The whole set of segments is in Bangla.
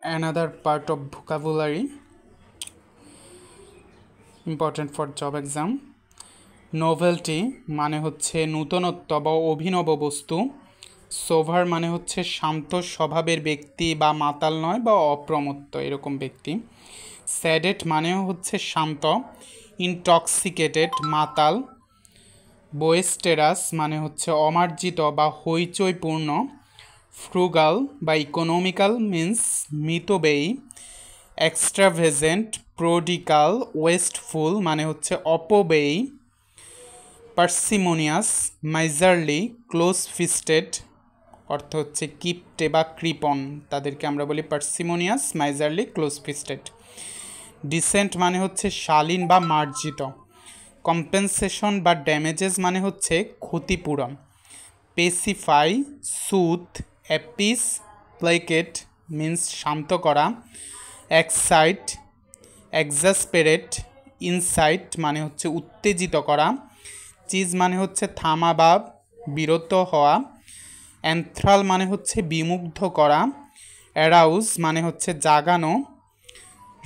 another part of vocabulary important for job exam. Novelty মানে হচ্ছে নূতনত্ব বা অভিনব বস্তু। সোভার মানে হচ্ছে শান্ত স্বভাবের ব্যক্তি বা মাতাল নয় বা অপ্রমত্ত এরকম ব্যক্তি। স্যাডেট মানেও হচ্ছে শান্ত। ইনটক্সিকেটেড মাতাল। বোয়েস্টেরাস মানে হচ্ছে অমার্জিত বা হইচইপূর্ণ। ফ্রুগাল বা ইকোনমিক্যাল মিন্স মিতব্যয়ী। এক্সট্রাভেজেন্ট প্রোডিকাল ওয়েস্টফুল মানে হচ্ছে অপব্যয়ী। পার্সিমোনিয়াস মাইজারলি ক্লোজ ফিস্টেড অর্থ হচ্ছে কিপটে বা কৃপণ, তাদেরকে আমরা বলি পার্সিমোনিয়াস মাইজারলি ক্লোজ ফিস্টেড। ডিসেন্ট মানে হচ্ছে শালীন বা মার্জিত। কম্পেনসেশন বা ড্যামেজেস মানে হচ্ছে ক্ষতিপূরণ। পেসিফাই সুথ অ্যাপিস প্লেকেট মিন্স শান্ত করা। এক্সাইট এক্সাসপেরেট ইনসাইট মানে হচ্ছে উত্তেজিত করা। চিজ মানে হচ্ছে থামা বা বিরত হওয়া। অ্যান্থ্রাল মানে হচ্ছে বিমুগ্ধ করা। অ্যারাউজ মানে হচ্ছে জাগানো।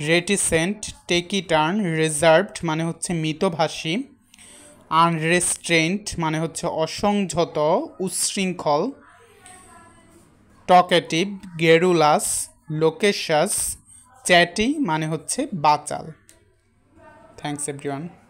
রেটিসেন্ট টেকিটার্ন রিজার্ভড মানে হচ্ছে মিতভাষী। আনরেস্ট্রেন্ট মানে হচ্ছে অসংযত উচ্ছৃঙ্খল। টকেটিভ গেরুলাস লোকেশাস চ্যাটি মানে হচ্ছে বাচাল। Thanks everyone.